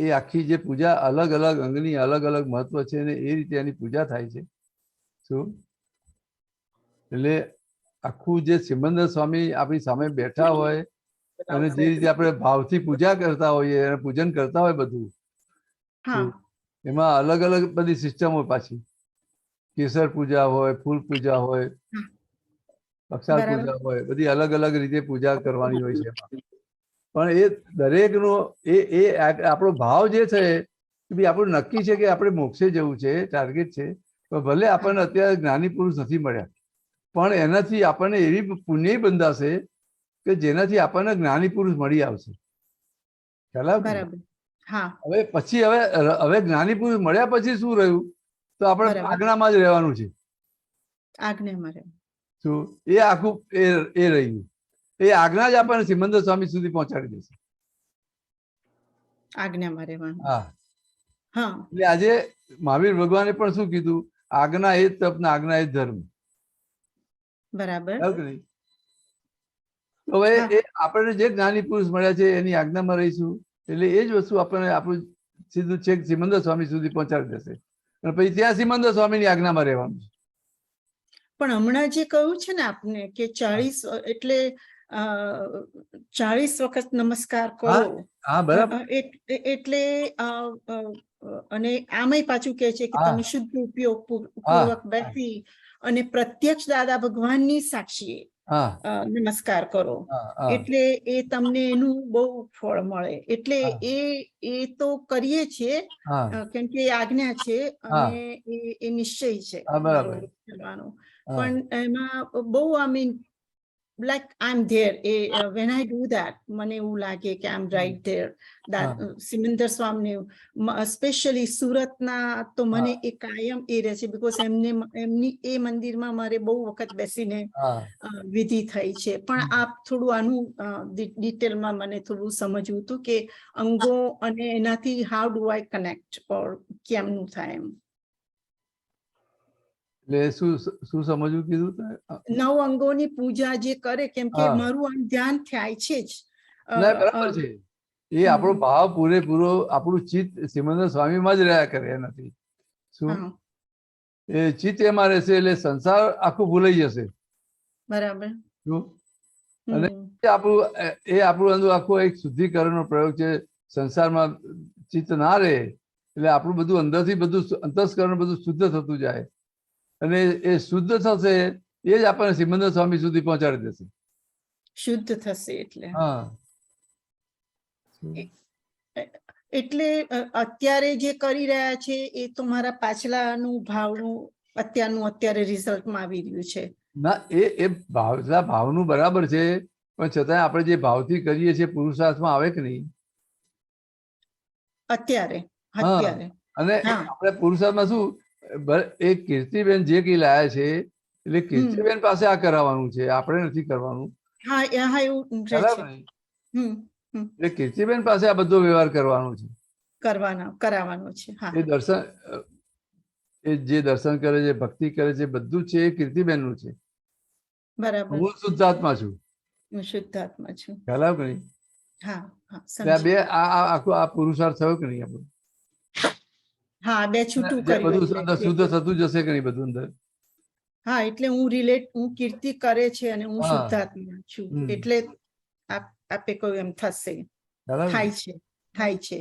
એ આખી જે પૂજા અલગ અલગ અંગની અલગ અલગ મહત્વ છે ને એ રીતે એની પૂજા થાય છે. શું એટલે આખું જે સિમંદર સ્વામી આપણી સામે બેઠા હોય અને જે રીતે આપણે ભાવથી પૂજા કરતા હોઈએ અને પૂજન કરતા હોય બધું, હા એમાં અલગ અલગ બધી સિસ્ટમ હોય પાછી. કેસર પૂજા હોય, ફૂલ પૂજા હોય, અક્ષાર બરાબર. પૂજા હોય, બધી અલગ અલગ રીતે પૂજા કરવાની હોય છે એમાં. પણ એ દરેકનો એ આપણો ભાવ જે છે કે ભાઈ આપણું નક્કી છે કે આપણે મોક્ષે જવું છે, ટાર્ગેટ છે. તો ભલે આપણને અત્યારે જ્ઞાની પુરુષ નથી મળ્યા, પણ એનાથી આપણને એવી પુણ્ય બંધાશે કે જેનાથી આપણને જ્ઞાની પુરુષ મળી આવશે. ખ્યાલ આવે? બરાબર. હા હવે પછી હવે જ્ઞાની પુરુષ મળ્યા પછી શું રહ્યું? તો આપણે બરાબર. આજ્ઞામાં જ રહેવાનું છે. આજ્ઞામાં રહે. શું એ આખું એ રહ્યું. એ આજ્ઞા જ આપણને સિમંદર સ્વામી સુધી પહોંચાડી દેશે. આજ્ઞામાં રહેવાનું. હા, હા એટલે આજે મહાવીર ભગવાને પણ શું કીધું? આજ્ઞા એ જ તપ ને આજ્ઞા એ જ ધર્મ. બરાબર. ખબર કે નહીં? હવે હા. એ આપણને જે જ્ઞાની પુરુષ મળ્યા છે એની આજ્ઞામાં રહીશું એટલે એ જ વસ્તુ આપણને આપણું સીધું છેક સિમંદર સ્વામી સુધી પહોંચાડી દેશે. અને પછી ત્યાં સિમંદર સ્વામીની આજ્ઞામાં રહેવાનું છે. પણ હમણાં જે કહ્યું છે ને આપને કે 40 એટલે 40 વખત નમસ્કાર કરો. હા બરાબર. એટલે અને આમાંય પાછું કહે છે કે હા. તમે શુદ્ધ ઉપયોગ પૂર્વક બેસી અને પ્રત્યક્ષ દાદા ભગવાનની સાક્ષીએ હા નમસ્કાર કરો. હા હા એટલે એ તમને એનું બહુ ફળ મળે. એટલે હા. એ તો કરીએ છીએ હા કેમ કે એ આજ્ઞા છે હા. અને એ નિશ્ચય છે હા, બરાબર. મારો કરવાનો. હા. પણ એમાં બહુ like I'm there. When I do that, મને એવું લાગે કે I'm right there. Simandhar Swami specially સુરતના તો મને એ કાયમ એ રહે છે બીકોઝ એમની એ મંદિરમાં મારે બહુ વખત બેસીને વિધિ થઈ છે. પણ આપ થોડું આનું ડિટેલમાં મને થોડું સમજવું હતું કે અંગો અને એનાથી હાઉ ડુ આઈ કનેક્ટ ઓર કેમનું થાય એમ. એટલે શું સમજવું કીધું? 9 અંગોની પૂજા જે કરે કેમ કે મારું આમ ધ્યાન થાય છે જ. બરાબર છે. એ આપણો ભાવ પૂરેપૂરો આપણું ચિત્ત સિમંદર સ્વામીમાં જ રહ્યા કરે નથી. શું એ ચિત્ત એમાં રહેશે એટલે સંસાર આખું ભૂલાઈ જશે. બરાબર. શું અને આપણું અંદર આખું એક શુદ્ધિકરણનો પ્રયોગ છે. સંસારમાં ચિત્ત ના રહે એટલે આપણું બધું અંદરથી બધું અંતસ્કરણ બધું શુદ્ધ થતું જાય અને એ શુદ્ધ થશે એ જ આપણને સિમંદર સ્વામી સુધી પહોંચાડી દેશે. શુદ્ધ થશે એટલે. હા. એટલે અત્યારે જે કરી રહ્યા છે એ તો મારા પાછલાનું ભાવનું અત્યારે રિઝલ્ટમાં આવી રહ્યું છે. ના, એ ભાવનું બરાબર છે પણ છતાં આપણે જે ભાવથી કરીએ છીએ પુરુષાર્થમાં આવે કે નહીં? અત્યારે અને આપણે પુરુષાર્થમાં શું એ કીર્તિબેન જે કઈ લાયા છે એટલે કીર્તિબેન પાસે આ કરાવવાનું છે, આપણે નથી કરવાનું. હા એવું બરાબર ને? એટલે કીર્તિબેન પાસે આ બધો વ્યવહાર કરવાનો છે, કરાવવાનો છે. એ દર્શન એ જે દર્શન કરે છે, ભક્તિ કરે છે, બધું છે એ કીર્તિબેન નું છે. બરાબર. હું શુદ્ધાત્મા છું. હું શુદ્ધાત્મા છું. ખ્યાલ આવે કે નહીં? હા બે આખું આ પુરુષાર્થ થયો કે નહીં આપણું? હા, બે છૂટું કર્યું. બધું શુદ્ધ થતું જશે કે નહીં બધું અંદર? હા, એટલે હું કીર્તિ કરે છે અને હું શુદ્ધાત્મા છું એટલે આપે કહ્યું એમ થશે. થાય છે.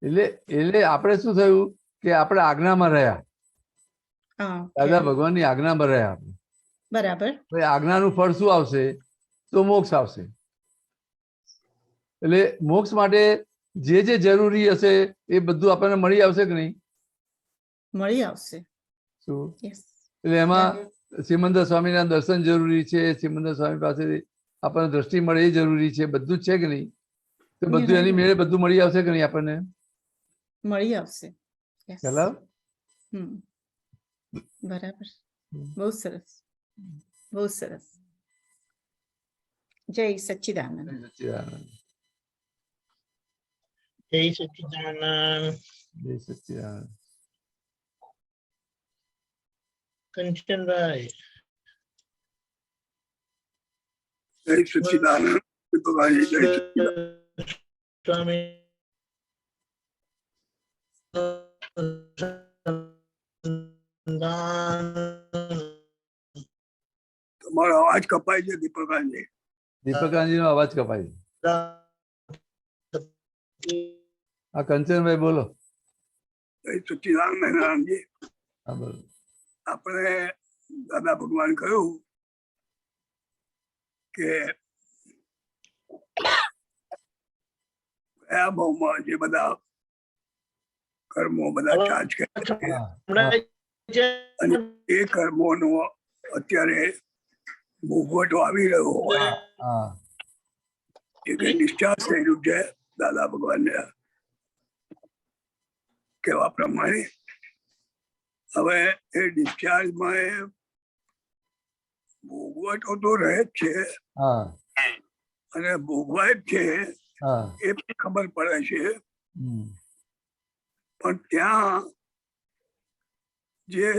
એટલે આપણે શું થયું કે આપણે આજ્ઞામાં રહ્યા, દાદા ભગવાનની આજ્ઞામાં રહ્યા આપણે. બરાબર. આજ્ઞાનું ફળ શું આવશે? તો મોક્ષ આવશે. એટલે મોક્ષ માટે જે જરૂરી હશે એ બધું આપણને મળી આવશે કે નહીં? મળી આવશે. શું એટલે એમાં સિમંદર સ્વામીના દર્શન જરૂરી છે, સિમંદર સ્વામી પાસે આપણને દ્રષ્ટિ મળે એ જરૂરી છે, બધું જ છે કે નહીં? તો બધું એની મેળે બધું મળી આવશે કે નહીં આપણને? મળી આવશે. ચાલો. બરાબર, બહુ સરસ, બહુ સરસ. જય સચ્ચિદાનંદ. સચ્ચિદાનંદ. જય સચ્ચિદાનંદ. જય સચ્ચિદાનંદ. કંચનભાઈ. જય સચ્ચિદાનંદ. ભગવાનજી જય સચ્ચિદાનંદ. સ્વામી તમારો અવાજ કપાય છે દીપકાનજી. દીપકાનજી નો અવાજ કપાય. હા કંચનભાઈ બોલો. જય સચ્ચિદાનંદ નારાયણજી. હા બોલો. આપણે દાદા ભગવાન કહ્યું કે કયા ભાવમાં જે બધા કર્મો બધા ચાર્જ કરે છે અને એ કર્મોનો અત્યારે ભોગવટો આવી રહ્યો હોય હા એ કઈ ડિસ્ચાર્જ થઈ રહ્યું છે દાદા ભગવાનને કહેવા પ્રમાણે. હવે એ ડિસ્ચાર્જમાં એ ભોગવટો તો રહે જ છે હા અને ભોગવાય જ છે હા. એ પણ ખબર પડે છે. હમ. પણ ત્યાં જે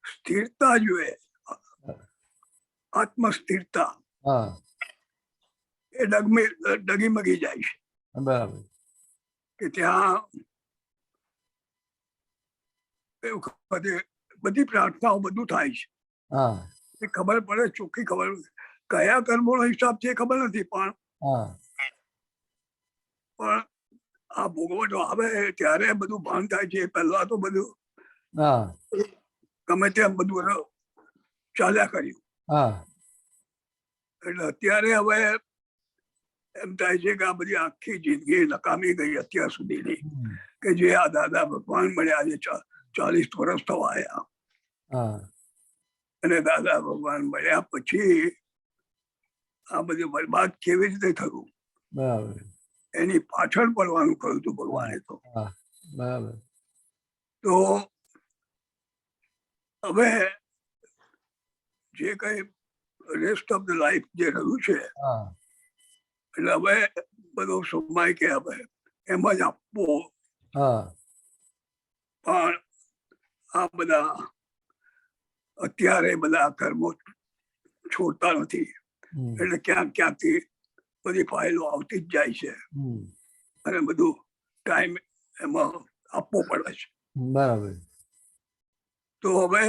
સ્થિરતા જોઈએ આત્મસ્થિરતા હા એ ડગીમગી જાય છે બરાબર. કે ત્યાં એ વખતે બધી પ્રાર્થનાઓ બધું થાય છે હા એ ખબર પડે ચોખ્ખી ખબર કયા કર્મોનો હિસાબ છે એ ખબર નથી પણ હા આ ભોગવટો આવે ત્યારે બધું ભાન થાય છે. પહેલા તો બધું હા ગમે તેમ બધું ચાલ્યા કર્યું હા એટલે અત્યારે હવે એમ થાય છે કે આ બધી આખી જિંદગી નકામી ગઈ અત્યાર સુધીની કે જે આ દાદા ભગવાન મળ્યા આજે 40 વર્ષ થવા આવ્યા હા અને દાદા ભગવાન મળ્યા પછી આ બધું બરબાદ કેવી રીતે થયું બરાબર. એની પાછળ પડવાનું કહ્યું હતું ભગવાને. તો હા બરાબર. તો હવે જે કઈ રેસ્ટ ઓફ ધ લાઈફ જે રહ્યું છે હા એટલે હવે બધો સમય કે હવે એમ જ આપવો. હા પણ આ બધા અત્યારે બધા કર્મો છોડતા નથી હમ. એટલે ક્યાંક ક્યાંકથી બધી ફાઇલો આવતી જ જાય છે હમ. અને બધું ટાઈમ એમાં આપવો પડે છે. બરાબર. તો હવે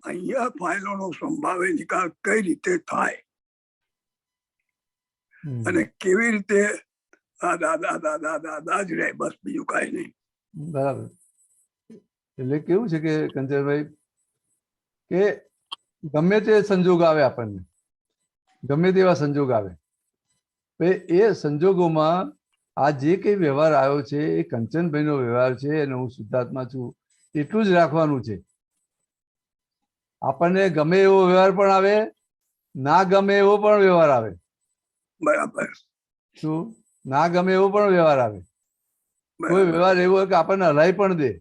અહીંયા ફાઇલોનો સંભાવે નિકાલ કઈ રીતે થાય હમ. અને કેવી રીતે આ દાદા દાદા દાદા જ રહે બસ બીજું કઈ નહીં. બરાબર. એટલે કેવું છે કે કંચનભાઈ કે ગમે તે સંજોગ આવે આપણને ગમે તેવા સંજોગ આવે એ સંજોગોમાં આ જે કઈ વ્યવહાર આવ્યો છે એ કંચનભાઈનો વ્યવહાર છે અને હું શુદ્ધાત્મા છું એટલું જ રાખવાનું છે. આપણને ગમે એવો વ્યવહાર પણ આવે ના ગમે એવો પણ વ્યવહાર આવે. બરાબર શું ના ગમે એવો પણ વ્યવહાર આવે. કોઈ વ્યવહાર એવો હોય કે આપણને હલાઈ પણ દે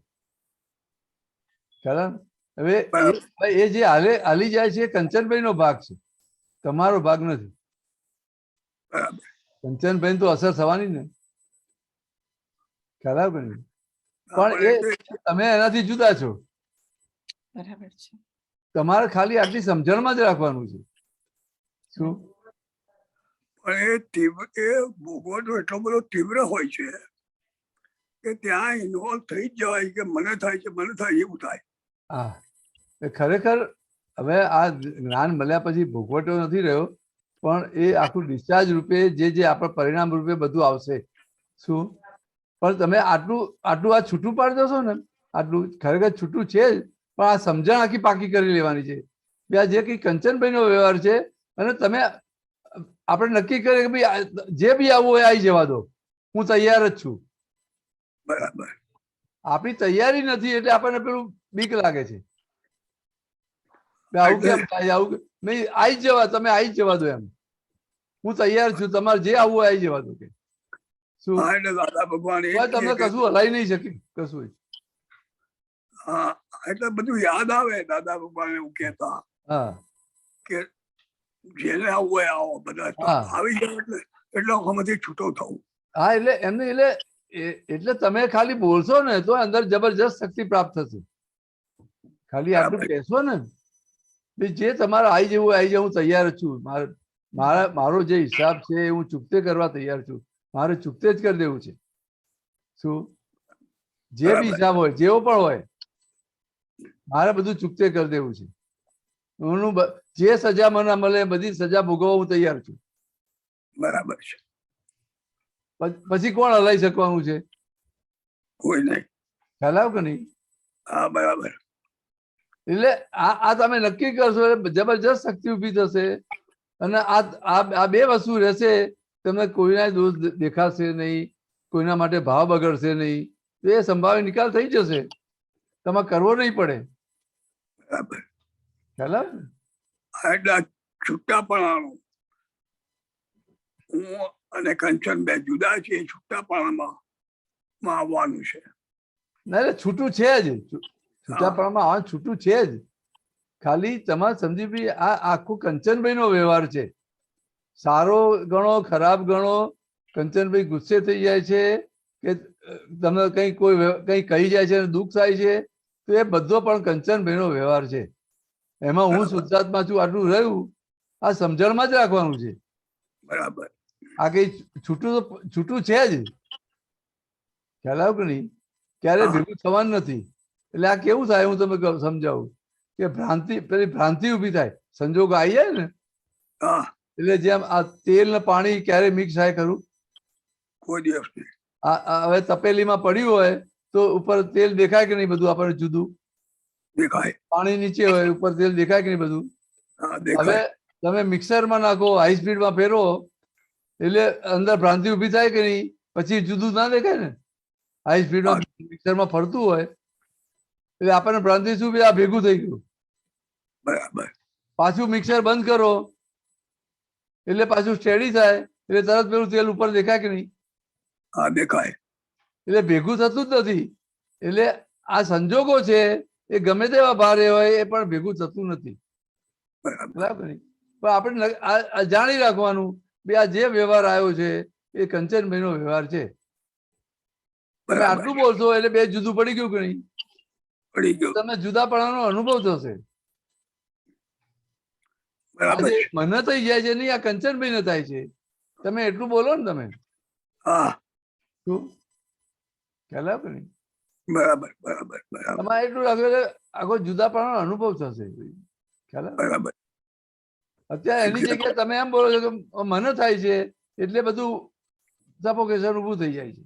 ખરા. હવે એ જે હાલી જાય છે એ કંચનભાઈ નો ભાગ છે તમારો ભાગ નથી. બરાબર કંચનભાઈ તો અસર થવાની ને ખરાબ નહીં પણ એ તમે એનાથી જુદા છો. બરાબર છે. તમારે ખાલી આટલી સમજણમાં જ રાખવાનું છે. શું પણ એ ભોગવટો એટલો બધો તીવ્ર હોય છે કે ત્યાં ઇન્વોલ્વ થઈ જ જવાય કે મને થાય છે મને થાય એવું થાય. હા એ ખરેખર હવે આ જ્ઞાન મળ્યા પછી ભોગવટો નથી રહ્યો પણ એ આખું ડિસ્ચાર્જ રૂપે જે આપણા પરિણામ રૂપે બધું આવશે. શું પણ તમે આટલું આ છૂટું પાડી દો છો ને આટલું ખરેખર છૂટું છે જ પણ આ સમજણ આખી પાકી કરી લેવાની છે. આ જે કંઈ કંચનભાઈનો વ્યવહાર છે અને તમે આપણે નક્કી કરીએ કે ભાઈ જે બી આવવું હોય આવી જવા દો હું તૈયાર જ છું. બરાબર આપણી તૈયારી નથી એટલે આપણને પેલું બીક લાગે છે આવું કેમ થાય આવું નહીં આવી જ જવા તમે આવી જ જવા દો એમ હું તૈયાર છું તમારે જે આવવું હોય આવી જવા દો કે શું દાદા ભગવાન તમને કશું હલાવી નહીં શકે કશું હા એટલે બધું યાદ આવે. દાદા ભગવાન એવું કહેતા હા કે જેને આવવું હોય આવો, બધા તો હા. આવી જાવ એટલે આમાંથી છૂટો થવું. હા એટલે એમને એટલે તમે ખાલી બોલશો ને તો અંદર જબરજસ્ત શક્તિ પ્રાપ્ત થશે. ખાલી આટલું બરાબર. કહેશો ને કે જે તમારે આવી જવું આવી જવું તૈયાર જ છું. મારો જે હિસાબ છે એ હું ચૂકતે કરવા તૈયાર છું. મારે ચૂકતે જ કરી દેવું છે. શું જે બી બરાબર. હિસાબ હોય જેવો પણ હોય મારે બધું ચૂકતે કરી દેવું છે. જે સજા મને મળે બધી સજા ભોગવવા હું તૈયાર છું. બરાબર છે. પછી કોણ હલાઈ શકવાનું છે? કોઈ નહીં. ખ્યાલ આવ્યો કે નહીં? હા બરાબર. એટલે આ તમે નક્કી કરશો એટલે જબરજસ્ત શક્તિ ઉભી થશે. અને આ બે વસ્તુ રહેશે. તમને કોઈના દોષ દેખાશે નહીં, કોઈના માટે ભાવ બગડશે નહીં. તો એ સંભાવે નિકાલ થઈ જશે. તમારે કરવો નહીં પડે. બરાબર. ખ્યાલ આવે ને? એટલે છૂટાપણાનું હું અને કંચન બે જુદા છીએ. છૂટાપણામાં આવવાનું છે. ના એટલે છૂટું છે જ. છૂટાપણામાં આવવાનું છૂટું છે જ. ખાલી તમારે સમજી ભાઈ આ આખું કંચનભાઈ નો વ્યવહાર છે. સારો ગણો ખરાબ ગણો, કંચનભાઈ ગુસ્સે થઈ જાય છે કે તમને કઈ કહી જાય છે અને દુઃખ થાય છે તો એ બધો પણ કંચનભાઈ નો વ્યવહાર છે. એમાં હું શુદ્ધાત્મા છું આટલું રહ્યું આ સમજણમાં જ રાખવાનું છે. બરાબર. આ કઈ છૂટું છે જ. ખ્યાલ આવ્યો કે નહીં? ક્યારે ભેગું થવાનું નથી. એટલે આ કેવું થાય હું તમે સમજાવું કે પેલી ભ્રાંતિ ઉભી થાય. સંજોગ આવી જાય ને હા એટલે જેમ આ તેલ ને પાણી ક્યારે મિક્સ થાય ખરું? કોઈ દિવસ નહીં. હવે તપેલીમાં પડ્યું હોય તો ઉપર તેલ દેખાય કે નહીં? બધું આપણને જુદું દેખાય. પાણી નીચે હોય ઉપર તેલ દેખાય કે નહીં? બધું. હા હવે દેખાય. તમે મિક્સરમાં નાખો, હાઈ સ્પીડમાં ફેરવો એટલે અંદર ભ્રાંતિ ઉભી થાય કે નહીં? પછી જુદું ના દેખાય ને? હાઈ સ્પીડમાં મિક્સરમાં ફરતું હોય એટલે આપણને ભ્રાંતિ શું આ ભેગું થઈ ગયું. બરાબર. પાછું મિક્સર બંધ કરો એટલે પાછું સ્ટેડી થાય એટલે તરત પેલું તેલ ઉપર દેખાય કે નહીં? હા દેખાય. એટલે ભેગું થતું જ નથી. એટલે આ સંજોગો છે એ ગમે તેવા ભારે હોય એ પણ ભેગું થતું નથી. બરાબર ને? પણ આપણે જાણી રાખવાનું બે આ જે વ્યવહાર આવ્યો છે એ કંચનભાઈ નો વ્યવહાર છે. તમે આટલું બોલશો એટલે બે જુદું પડી ગયું કે નહીં? પડી ગયું. તમે જુદાપણાનો અનુભવ થશે. બરાબર. મને થઈ જાય છે નહીં, આ કંચનભાઈ ને થાય છે. તમે એટલું બોલો ને તમે. હા શું ખ્યાલ આવે ને? બરાબર. બરાબર. બરાબર. તમારે એટલું રાખો એટલે આખો જુદાપણાનો અનુભવ થશે. ખ્યાલ આવે? બરાબર. અત્યારે એની જગ્યાએ તમે એમ બોલો છો કે મને થાય છે એટલે બધું સફોકેશન ઊભું થઈ જાય છે.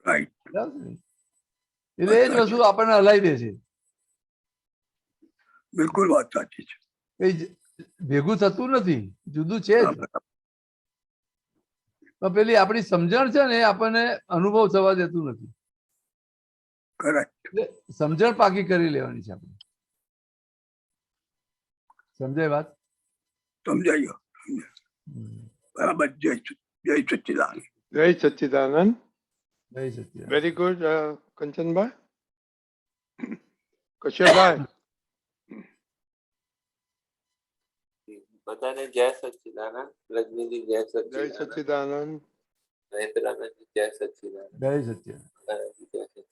રાઈટ. એટલે એ જ વસ્તુ આપણને હલાવી દે છે. બિલકુલ વાત સાચી છે. એ ભેગું થતું નથી, જુદું છે જ. પણ પેલી આપણી સમજણ છે ને એ આપણને અનુભવ થવા દેતું નથી. કરેક્ટ. એટલે સમજણ પાકી કરી લેવાની છે આપણે. સમજાય વાત? સમજાયો. બરાબર. જય સચ્ચિદાનંદ. જય સચ્ચિદાનંદ. જય સચ્ચિદાનંદ. Very good Kanchanbhai. કશ્યપભાઈ. બધાને જય સચ્ચિદાનંદ. રજનીજી જય જય સચ્ચિદાનંદ. સચ્ચિદાનંદ. મહેન્દ્રાનંદજી જય સચ્ચિદાનંદ. જય સચ્ચિદાનંદ.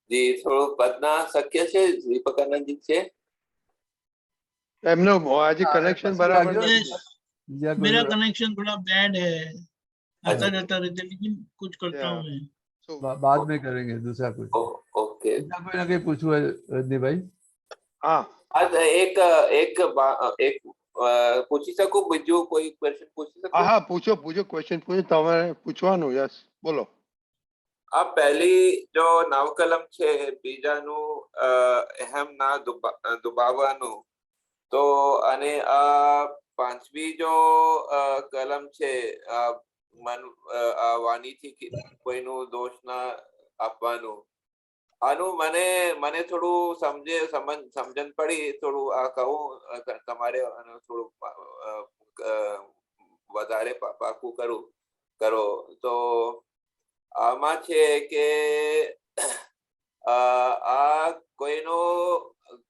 જી થોડું પદના શક્ય છે? દીપકાનંદજી છે? એમનો આજે કનેક્શન બરાબર નથી. मेरा कनेक्शन थोड़ा बैड है, आता जाता रहता है, लेकिन कुछ करता हूँ मैं. बाद में करेंगे दूसरा कुछ. ओके. कोई ना कोई पूछવું હોય રજનીભાઈ? હા એક પૂછી શકું? બીજું કોઈ ક્વેશ્ચન પૂછી શકું? હા પૂછો ક્વેશ્ચન પૂછો. તમારે પૂછવાનું. યસ બોલો. આ પહેલી જો નવકલમ છે, બીજાનું અહેમ ના દુભાવવાનું, તો અને આ પાંચમી જો કલમ છે વાણીથી કોઈનું દોષ ના આપવાનું, આનું મને થોડું સમજણ પડી. થોડું આ કહું તમારે થોડું વધારે પાકું કરો તો આમાં છે કે આ કોઈનો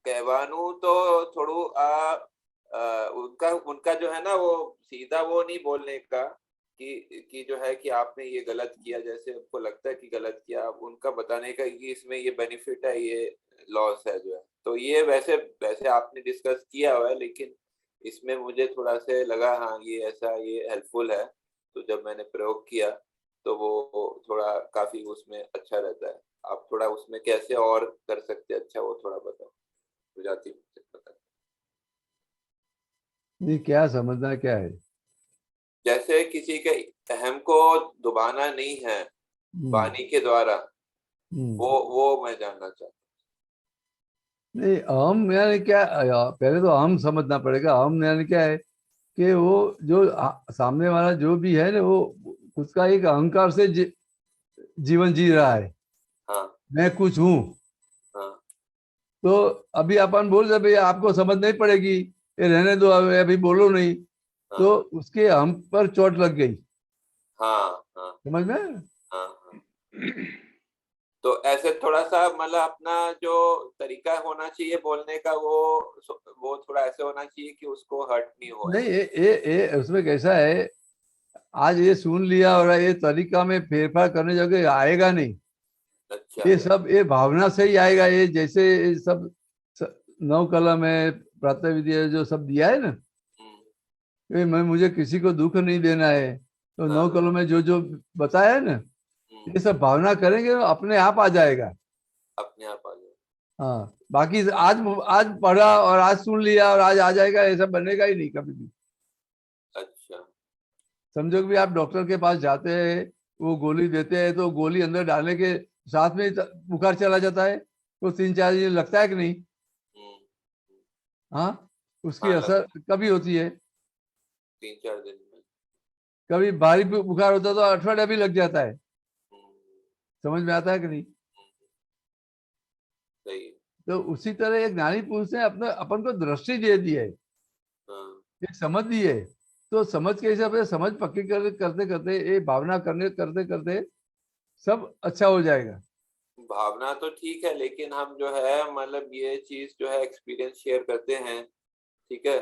કહેવાનું તો થોડું उनका उनका जो है ना वो सीधा वो नहीं बोलने का कि जो है कि आपने ये गलत किया, जैसे आपको लगता है कि गलत किया, आप उनका बताने का कि इसमें ये बेनिफिट है, ये लॉस है जो है। तो ये वैसे वैसे आपने डिस्कस किया हुआ है, लेकिन इसमें मुझे थोड़ा से लगा हाँ ये ऐसा ये हेल्पफुल है, तो जब मैंने प्रयोग किया तो वो थोड़ा काफी उसमें अच्छा रहता है। आप थोड़ा उसमें कैसे और कर सकते हैं अच्छा, वो थोड़ा बताओ गुजराती में बता। नहीं, क्या समझना क्या है? जैसे किसी के अहम को दबाना नहीं है वाणी के द्वारा, वो मैं जानना चाहता हूँ। नहीं, अहम यानी क्या? पहले तो अहम समझना पड़ेगा। अहम यानी क्या है कि वो जो सामने वाला जो भी है ना, वो उसका एक अहंकार से जीवन जी रहा है। हाँ मैं कुछ हूँ। हाँ तो अभी अपन बोल रहे भाई आपको समझ नहीं पड़ेगी, ये रहने दो, अभी बोलो नहीं, तो उसके हम पर चोट लग गई। हाँ हाँ समझ में? हाँ हाँ। तो ऐसे थोड़ा सा मतलब अपना जो तरीका होना चाहिए बोलने का, वो थोड़ा ऐसे होना चाहिए कि उसको हर्ट नहीं हो। नहीं, ये उसमें कैसा है, आज ये सुन लिया और ये तरीका में फेरफार करने जगह आएगा नहीं। अच्छा ये सब ये भावना से ही आएगा। ये जैसे ये सब नौ कलम है, प्रातः विद्या जो सब दिया है ना, मैं मुझे किसी को दुख नहीं देना है, तो नौ कलम में जो जो बताया है ना, ये सब भावना करेंगे तो अपने आप आ जाएगा। अपने आप आ जाएगा। हाँ, बाकी आज पढ़ा और आज सुन लिया और आज आ जाएगा, ऐसा बनेगा ही नहीं कभी भी। अच्छा समझो कि भी आप डॉक्टर के पास जाते हैं, वो गोली देते हैं, तो गोली अंदर डालने के साथ में बुखार चला जाता है, तो 3-4 दिन लगता है कि नहीं? हाँ, उसकी हाँ, असर कभी होती है। 3-4 दिन में। कभी भारी बुखार होता है तो अठवाडिया भी लग जाता है। समझ में आता है कि नहीं? सही। तो उसी तरह एक ज्ञानी पुरुष ने अपने अपन को दृष्टि दे दी है, एक समझ दी है, तो समझ के हिसाब से समझ पक्की करते करते ये भावना करते करते सब अच्छा हो जाएगा। भावना तो ठीक है, लेकिन हम जो है मतलब ये चीज जो है एक्सपीरियंस शेयर करते हैं, ठीक है,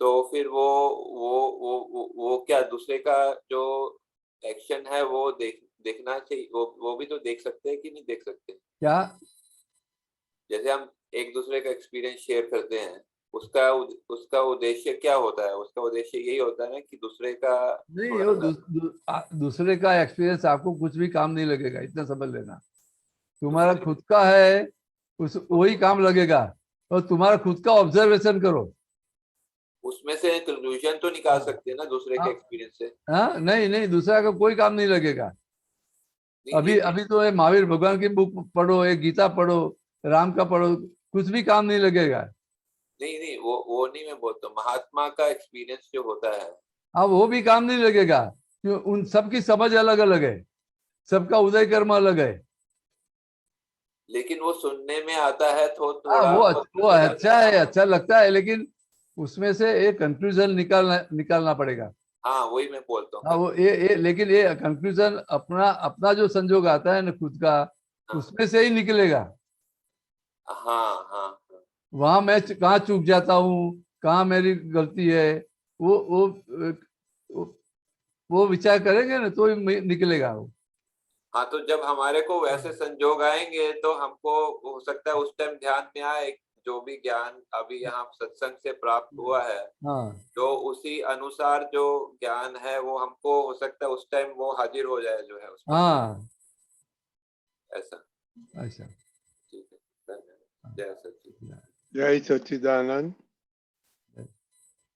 तो फिर वो क्या दूसरे का जो एक्शन है वो देखना चाहिए, वो भी तो देख सकते हैं कि नहीं देख सकते? क्या? जैसे हम एक दूसरे का एक्सपीरियंस शेयर करते हैं, उसका उद्देश्य क्या होता है? उसका उद्देश्य यही होता है ना कि दूसरे का नहीं, वो दूसरे का एक्सपीरियंस आपको कुछ भी काम नहीं लगेगा, इतना समझ लेना। तुम्हारा खुद का है, वही काम लगेगा, और तुम्हारा खुद का ऑब्जर्वेशन करो। उसमें से कंक्लूजन तो निकाल सकते हैं ना दूसरे के एक्सपीरियंस से। हाँ, नहीं, दूसरा का कोई काम नहीं लगेगा। अभी तो ये महावीर भगवान की बुक पढ़ो, एक गीता पढ़ो, राम का पढ़ो, कुछ भी काम नहीं लगेगा। नहीं वो नहीं मैं बोलता, महात्मा का एक्सपीरियंस जो होता है अब वो भी काम नहीं लगेगा, क्यों? उन सबकी समझ अलग अलग है, सबका उदय कर्म अलग है। लेकिन वो सुनने में आता है तो थोड़ा वो अच्छा है, अच्छा लगता है, लेकिन उसमें से एक कंक्लूजन निकालना पड़ेगा। हाँ वही मैं बोलता हूँ। हाँ, वो लेकिन ये कंक्लूजन अपना अपना जो संजोग आता है ना खुद का, उसमें से ही निकलेगा। हाँ हाँ वहां मैं कहाँ चूक जाता हूँ, कहाँ मेरी गलती है, वो वो वो विचार करेंगे ना तो ही निकलेगा वो। हाँ, तो जब हमारे को वैसे संजोग आएंगे तो हमको हो सकता है उस टाइम ध्यान में आए जो भी ज्ञान अभी यहाँ सत्संग से प्राप्त हुआ है, हाँ, तो उसी अनुसार जो ज्ञान है वो हमको हो सकता है उस टाइम वो हाजिर हो जाए जो है उसमें। हाँ, ऐसा। अच्छा। ठीक है, धन्यवाद। जय सच्चिदानंद। जय सच्चिदानंद।